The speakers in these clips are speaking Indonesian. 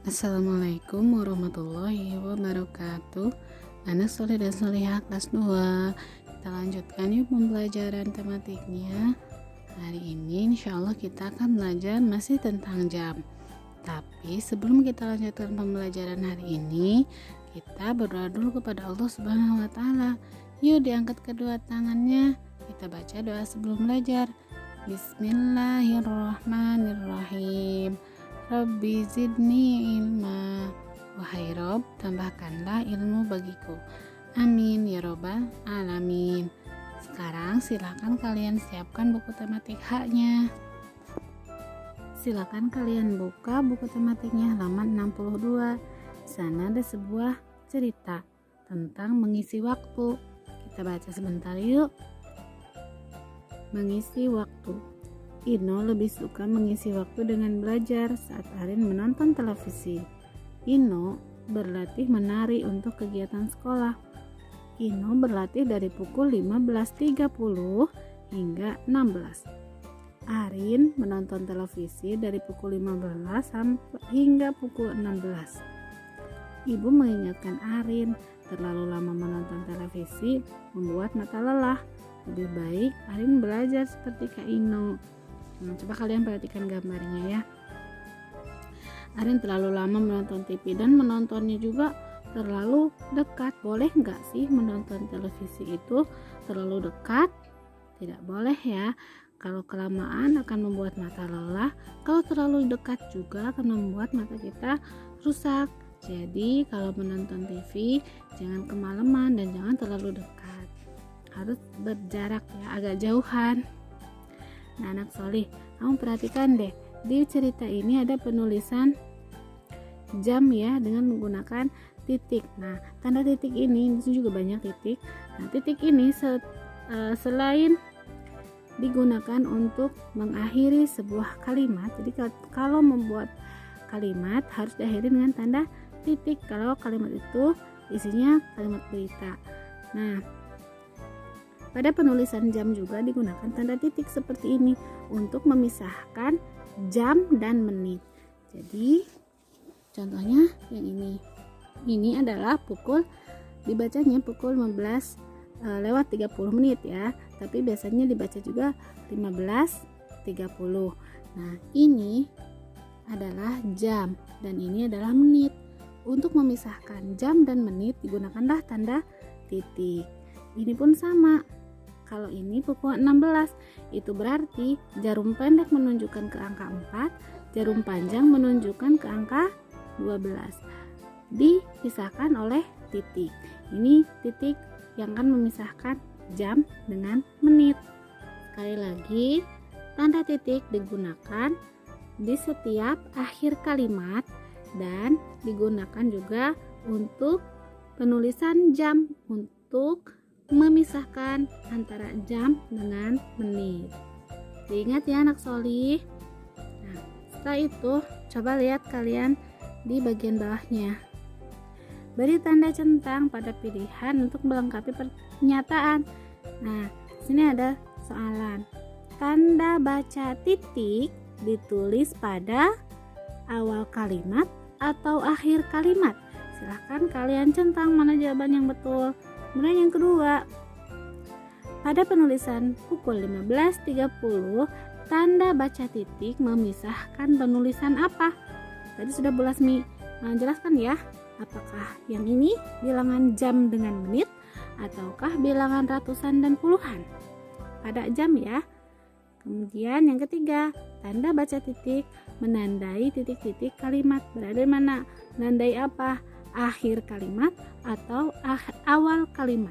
Assalamualaikum warahmatullahi wabarakatuh. Anak soleh dan solehah kelas 2. Kita lanjutkan yuk pembelajaran tematiknya. Hari ini insya Allah kita akan belajar masih tentang jam. Tapi sebelum kita lanjutkan pembelajaran hari ini, kita berdoa dulu kepada Allah Subhanahu wa Ta'ala. Yuk diangkat kedua tangannya. Kita baca doa sebelum belajar. Bismillahirrahmanirrahim. Rabbi zidni ilma. Wahai Rob, tambahkanlah ilmu bagiku. Amin ya robbal alamin. Sekarang silakan kalian siapkan buku tematik haknya. Silakan kalian buka buku tematiknya halaman 62. Di sana ada sebuah cerita tentang mengisi waktu. Kita baca sebentar yuk. Mengisi waktu. Ino lebih suka mengisi waktu dengan belajar saat Arin menonton televisi. Ino berlatih menari untuk kegiatan sekolah. Ino berlatih dari pukul 15.30 hingga 16. Arin menonton televisi dari pukul 15 sampai hingga pukul 16. Ibu mengingatkan Arin, terlalu lama menonton televisi membuat mata lelah. Lebih baik Arin belajar seperti Kak Ino. Coba kalian perhatikan gambarnya ya. Arin terlalu lama menonton TV dan menontonnya juga terlalu dekat. Boleh nggak sih menonton televisi itu terlalu dekat? Tidak boleh ya. Kalau kelamaan akan membuat mata lelah. Kalau terlalu dekat juga akan membuat mata kita rusak. Jadi kalau menonton TV jangan kemalaman dan jangan terlalu dekat. Harus berjarak ya, agak jauhan. Nah anak solih, kamu perhatikan deh, di cerita ini ada penulisan jam ya dengan menggunakan titik. Nah tanda titik ini juga banyak titik. Nah titik ini selain digunakan untuk mengakhiri sebuah kalimat, jadi kalau membuat kalimat harus diakhiri dengan tanda titik kalau kalimat itu isinya kalimat berita. Nah pada penulisan jam juga digunakan tanda titik seperti ini untuk memisahkan jam dan menit. Jadi contohnya yang ini. Ini adalah dibacanya pukul 15 lewat 30 menit ya. Tapi biasanya dibaca juga 15.30. Nah, ini adalah jam dan ini adalah menit. Untuk memisahkan jam dan menit digunakanlah tanda titik. Ini pun sama. Kalau ini pukul 16, itu berarti jarum pendek menunjukkan ke angka 4, jarum panjang menunjukkan ke angka 12. Dipisahkan oleh titik. Ini titik yang akan memisahkan jam dengan menit. Sekali lagi, tanda titik digunakan di setiap akhir kalimat dan digunakan juga untuk penulisan jam untuk memisahkan antara jam dengan menit. Diingat ya anak solih. Nah, setelah itu coba lihat kalian di bagian bawahnya. Beri tanda centang pada pilihan untuk melengkapi pernyataan. Nah, sini ada soalan. Tanda baca titik ditulis pada awal kalimat atau akhir kalimat? Silahkan kalian centang mana jawaban yang betul. Kemudian yang kedua, pada penulisan pukul 15.30, tanda baca titik memisahkan penulisan apa? Tadi sudah Bu Lasmi jelaskan ya, apakah yang ini bilangan jam dengan menit ataukah bilangan ratusan dan puluhan? Pada jam ya. Kemudian yang ketiga, tanda baca titik menandai titik-titik kalimat. Berada di mana? Menandai apa? Akhir kalimat atau awal kalimat.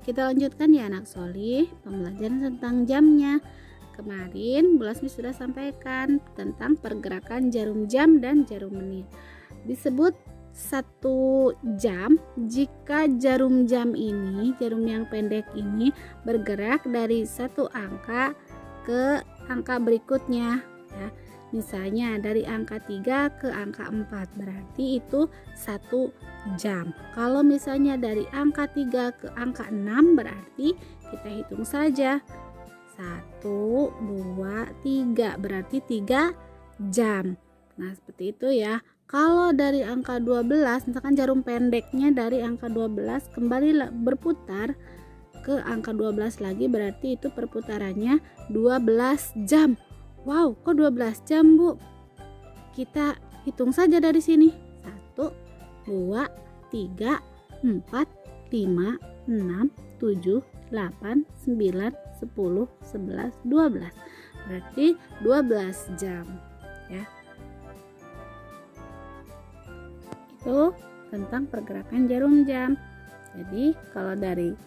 Kita lanjutkan ya anak solih pembelajaran tentang jamnya. Kemarin Bu Lasmi sudah sampaikan tentang pergerakan jarum jam dan jarum menit. Disebut satu jam jika jarum jam ini, jarum yang pendek ini bergerak dari satu angka ke angka berikutnya ya. Misalnya dari angka 3 ke angka 4 berarti itu 1 jam. Kalau misalnya dari angka 3 ke angka 6 berarti kita hitung saja 1, 2, 3 berarti 3 jam. Nah, seperti itu ya. Kalau dari angka 12, misalkan jarum pendeknya dari angka 12 kembali berputar ke angka 12 lagi, berarti itu perputarannya 12 jam. Wow, kok 12 jam, Bu? Kita hitung saja dari sini. 1, 2, 3, 4, 5, 6, 7, 8, 9, 10, 11, 12. Berarti 12 jam ya. Itu tentang pergerakan jarum jam. Jadi kalau dari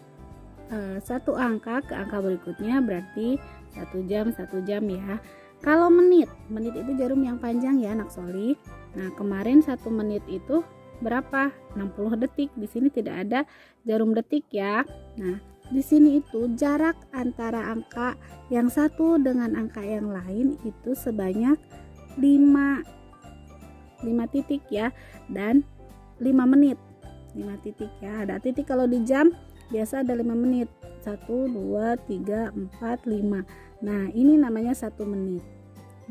satu angka ke angka berikutnya berarti 1 jam ya. Kalau menit itu jarum yang panjang ya anak Soli. Nah, kemarin 1 menit itu berapa? 60 detik. Di sini tidak ada jarum detik ya. Nah, di sini itu jarak antara angka yang satu dengan angka yang lain itu sebanyak 5 titik ya, dan 5 menit. 5 titik ya. Ada titik kalau di jam biasa ada 5 menit. 1, 2, 3, 4, 5. Nah, ini namanya 1 menit.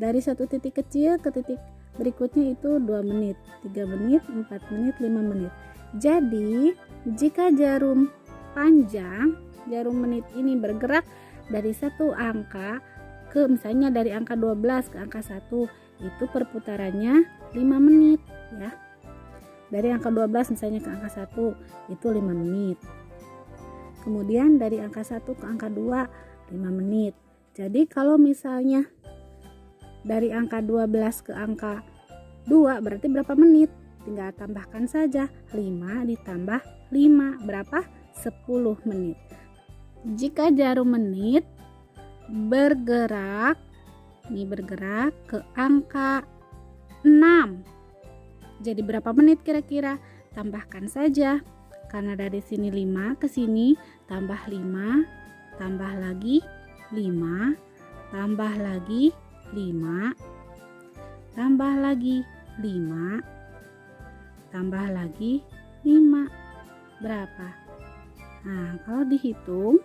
Dari satu titik kecil ke titik berikutnya itu 2 menit, 3 menit, 4 menit, 5 menit. Jadi, jika jarum panjang, jarum menit ini bergerak dari satu angka ke, misalnya dari angka 12 ke angka 1, itu perputarannya 5 menit ya. Dari angka 12 misalnya ke angka 1 itu 5 menit. Kemudian dari angka 1 ke angka 2 5 menit. Jadi kalau misalnya dari angka 12 ke angka 2 berarti berapa menit? Tinggal tambahkan saja 5 ditambah 5 berapa? 10 menit. Jika jarum menit bergerak ke angka 6, jadi berapa menit kira-kira? Tambahkan saja, karena dari sini 5 ke sini tambah 5, tambah lagi 5, tambah lagi 5, tambah lagi 5, tambah lagi 5. Berapa? Nah, kalau dihitung,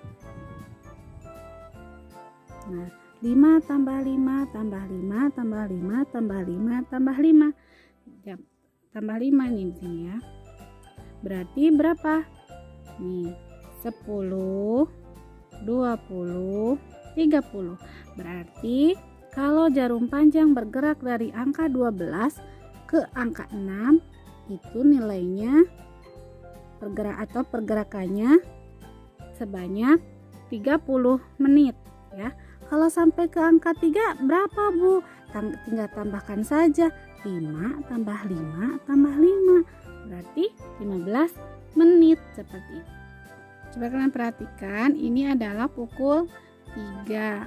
nah, 5 tambah 5 tambah 5 tambah 5 tambah 5 tambah 5 ya, tambah 5 nih di sini ya. Berarti berapa? Nih, 10, 20, 30. Berarti kalau jarum panjang bergerak dari angka 12 ke angka 6, itu nilainya pergerakannya sebanyak 30 menit ya. Kalau sampai ke angka 3 berapa, Bu? Tinggal tambahkan saja 5 tambah 5 tambah 5. Berarti 15 menit seperti itu. Coba kalian perhatikan, ini adalah pukul 3.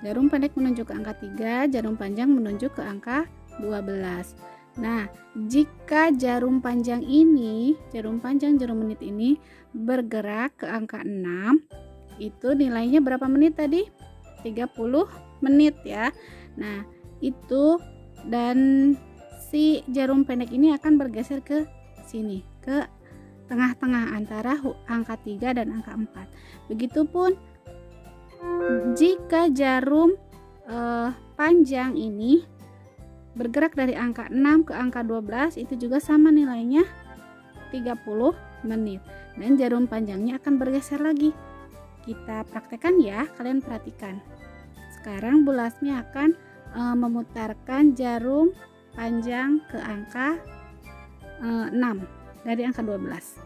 Jarum pendek menunjuk ke angka 3, jarum panjang menunjuk ke angka 12. Nah, jika jarum panjang menit ini bergerak ke angka 6, itu nilainya berapa menit tadi? 30 menit ya. Nah, itu dan si jarum pendek ini akan bergeser ke sini, ke tengah-tengah antara angka 3 dan angka 4. Begitupun jika jarum panjang ini bergerak dari angka 6 ke angka 12, itu juga sama nilainya 30 menit. Dan jarum panjangnya akan bergeser lagi. Kita praktekkan ya, kalian perhatikan. Sekarang Bu Lasmi akan memutarkan jarum panjang ke angka 6 dari angka 12.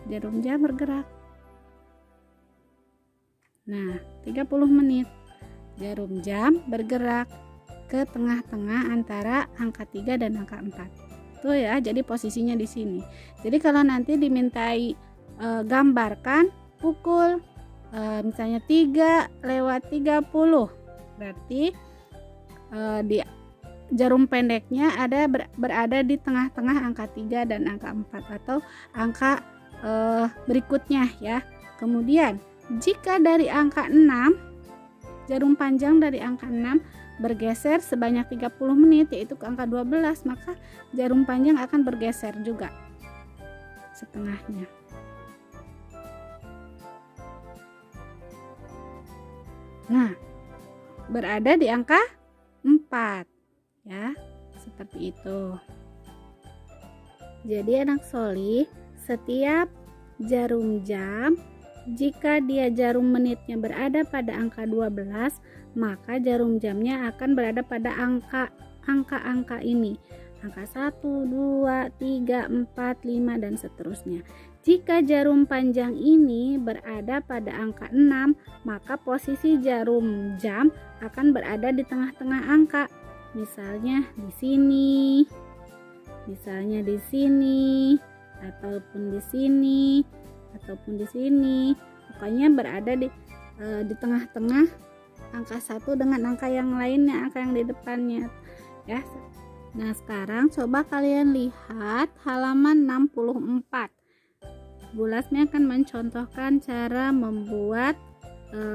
Jarum jam bergerak. Nah, 30 menit. Jarum jam bergerak ke tengah-tengah antara angka 3 dan angka 4. Tuh ya, jadi posisinya di sini. Jadi kalau nanti dimintai gambarkan pukul misalnya 3:30, berarti di jarum pendeknya berada di tengah-tengah angka 3 dan angka 4 atau angka berikutnya ya. Kemudian jika dari angka 6, jarum panjang dari angka 6 bergeser sebanyak 30 menit yaitu ke angka 12, maka jarum panjang akan bergeser juga setengahnya. Nah, berada di angka 4. Ya, seperti itu. Jadi anak solih, setiap jarum jam, jika dia jarum menitnya berada pada angka 12, maka jarum jamnya akan berada pada angka ini. Angka 1, 2, 3, 4, 5 dan seterusnya. Jika jarum panjang ini berada pada angka 6, maka posisi jarum jam akan berada di tengah-tengah angka. Misalnya di sini, ataupun di sini, Pokoknya berada di tengah-tengah angka 1 dengan angka yang lainnya, angka yang di depannya, ya. Nah, sekarang coba kalian lihat halaman 64. Bu Lasmi akan mencontohkan cara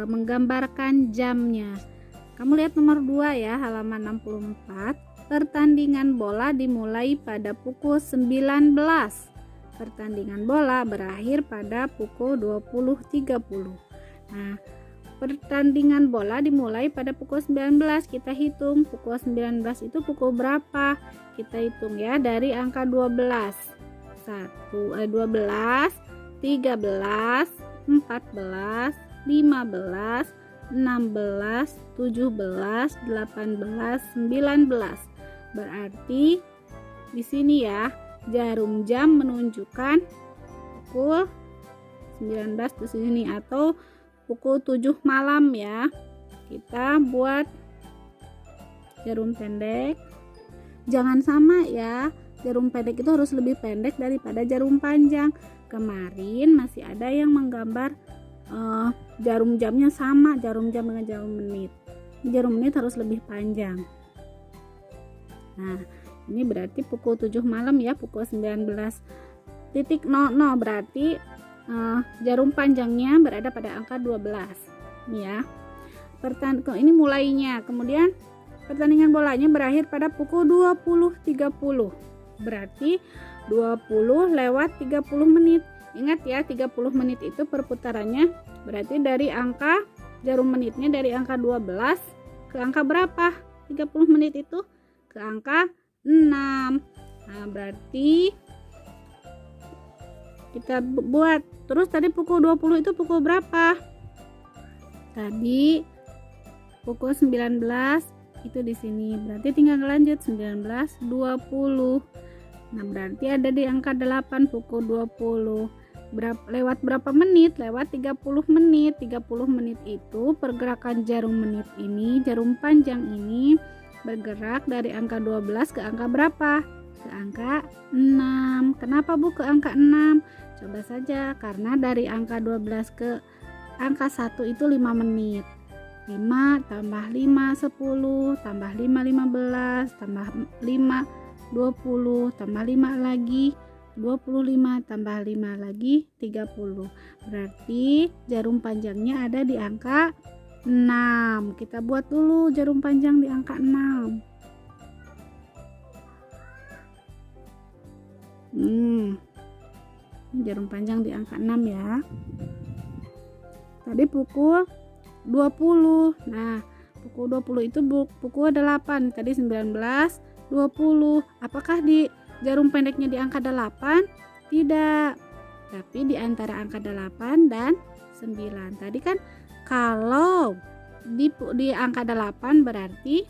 menggambarkan jamnya. Kamu lihat nomor 2 ya, halaman 64. Pertandingan bola dimulai pada pukul 19. Pertandingan bola berakhir pada pukul 20.30. Nah, pertandingan bola dimulai pada pukul 19. Kita hitung pukul 19 itu pukul berapa? Kita hitung ya dari angka 12. 12, 13, 14, 15, 16, 17, 18, 19. Berarti di sini ya, jarum jam menunjukkan pukul 19 di sini atau pukul 7 malam ya. Kita buat jarum pendek. Jangan sama ya. Jarum pendek itu harus lebih pendek daripada jarum panjang. Kemarin masih ada yang menggambar jarum jamnya sama, jarum jam dengan jarum menit. Jarum menit harus lebih panjang. Nah, ini berarti pukul 7 malam ya, pukul 19.00 berarti jarum panjangnya berada pada angka 12 ya. Ini mulainya. Kemudian pertandingan bolanya berakhir pada pukul 20.30. Berarti 20 lewat 30 menit. Ingat ya, 30 menit itu perputarannya berarti dari angka jarum menitnya dari angka 12 ke angka berapa? 30 menit itu ke angka 6. Nah, berarti kita buat terus tadi pukul 20 itu pukul berapa? Tadi pukul 19 itu di sini. Berarti tinggal lanjut 19, 20. Nah, berarti ada di angka 8 pukul 20. Lewat berapa menit? Lewat 30 menit. 30 menit itu pergerakan jarum menit ini, jarum panjang ini bergerak dari angka 12 ke angka berapa? Ke angka 6. Kenapa Bu ke angka 6? Coba saja, karena dari angka 12 ke angka 1 itu 5 menit. 5 tambah 5 10, tambah 5 15, tambah 5 20, tambah 5 lagi 25, tambah 5 lagi 30. Berarti jarum panjangnya ada di angka 6. Kita buat dulu jarum panjang di angka 6. Jarum panjang di angka 6 ya. Tadi pukul 20. Nah, pukul 20 itu pukul 8. Tadi 19, 20. Apakah di jarum pendeknya di angka 8? Tidak. Tapi di antara angka 8 dan 9. Tadi kan kalau di angka 8 berarti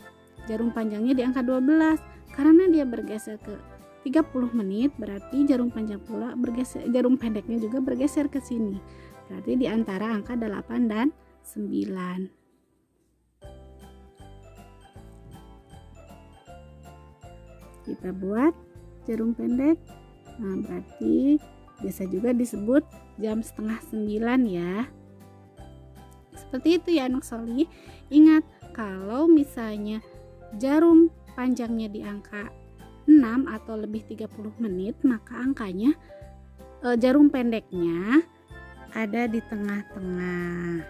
jarum panjangnya di angka 12. Karena dia bergeser ke 30 menit, berarti jarum panjang pula bergeser, jarum pendeknya juga bergeser ke sini. Berarti di antara angka 8 dan 9. Kita buat jarum pendek. Nah, berarti biasa juga disebut jam setengah 9 ya. Seperti itu ya anak solih. Ingat, kalau misalnya jarum panjangnya di angka 6 atau lebih 30 menit, maka angkanya jarum pendeknya ada di tengah-tengah.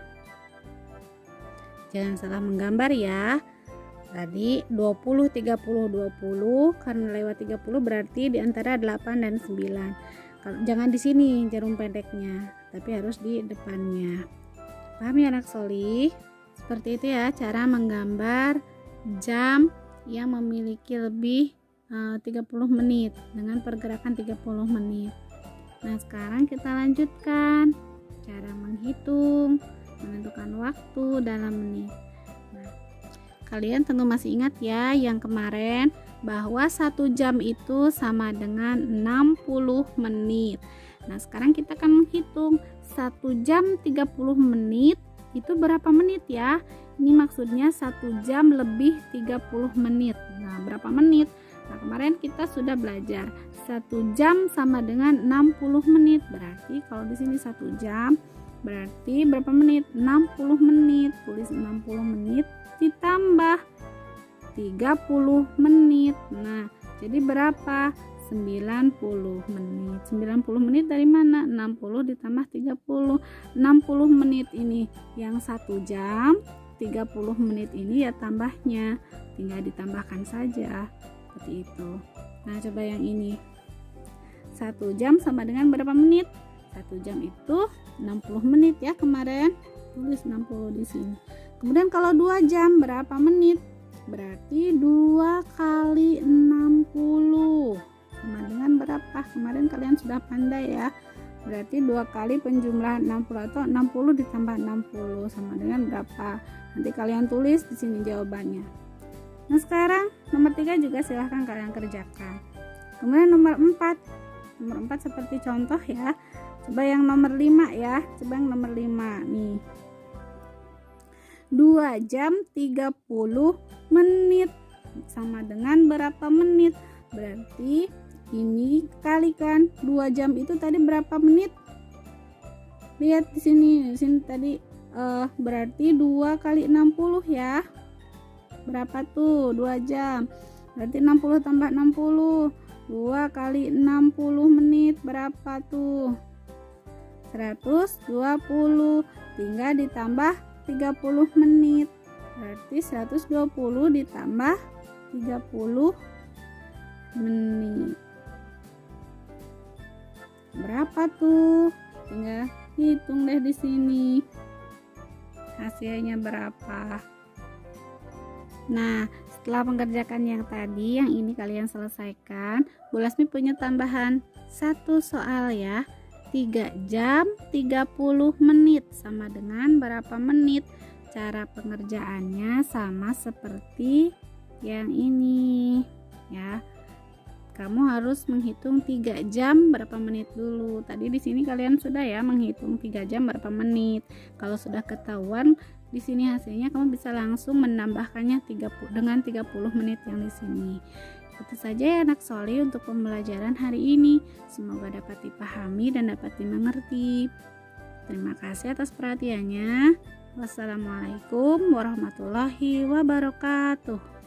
Jangan salah menggambar ya. Tadi 20, 30, 20, karena lewat 30 berarti di antara 8 dan 9. Jangan di sini jarum pendeknya, tapi harus di depannya. Paham ya anak solih? Seperti itu ya cara menggambar jam yang memiliki lebih 30 menit dengan pergerakan 30 menit. Nah, sekarang kita lanjutkan cara menghitung, menentukan waktu dalam menit. Nah, kalian tentu masih ingat ya yang kemarin bahwa 1 jam itu sama dengan 60 menit. Nah, sekarang kita akan menghitung 1 jam 30 menit itu berapa menit ya? Ini maksudnya 1 jam lebih 30 menit. Nah, berapa menit? Nah, kemarin kita sudah belajar 1 jam sama dengan 60 menit. Berarti kalau di sini 1 jam berarti berapa menit? 60 menit. Tulis 60 menit ditambah 30 menit. Nah, jadi berapa? 90 menit. 90 menit dari mana? 60 ditambah 30. 60 menit ini yang 1 jam, 30 menit ini ya tambahnya. Tinggal ditambahkan saja. Seperti itu. Nah, coba yang ini. 1 jam sama dengan berapa menit? 1 jam itu 60 menit ya kemarin. Tulis 60 di sini. Kemudian kalau 2 jam berapa menit? Berarti 2 kali 60 sama dengan berapa? Kemarin kalian sudah pandai ya. Berarti 2 kali penjumlahan 60 atau 60 ditambah 60 sama dengan berapa? Nanti kalian tulis di sini jawabannya. Nah, sekarang nomor 3 juga silahkan kalian kerjakan. Kemudian nomor 4. Nomor 4 seperti contoh ya. Coba yang nomor 5 ya. Coba yang nomor 5 nih. 2 jam 30 menit sama dengan berapa menit? Berarti ini kalikan 2 jam itu tadi berapa menit? Lihat di sini tadi berarti 2 kali 60 ya. Berapa tuh? 2 jam. Berarti 60 tambah 60. 2 kali 60 menit berapa tuh? 120. Tinggal ditambah 30 menit. Berarti 120 ditambah 30 menit. Berapa tuh? Tinggal hitung deh di sini. Hasilnya berapa? Nah, setelah mengerjakan yang tadi, yang ini kalian selesaikan, Bu Lasmi punya tambahan 1 soal ya. 3 jam 30 menit sama dengan berapa menit? Cara pengerjaannya sama seperti yang ini ya. Kamu harus menghitung 3 jam berapa menit dulu. Tadi di sini kalian sudah ya menghitung 3 jam berapa menit. Kalau sudah ketahuan di sini hasilnya, kamu bisa langsung menambahkannya dengan 30 menit yang di sini. Itu saja ya anak Soli untuk pembelajaran hari ini. Semoga dapat dipahami dan dapat dimengerti. Terima kasih atas perhatiannya. Wassalamualaikum warahmatullahi wabarakatuh.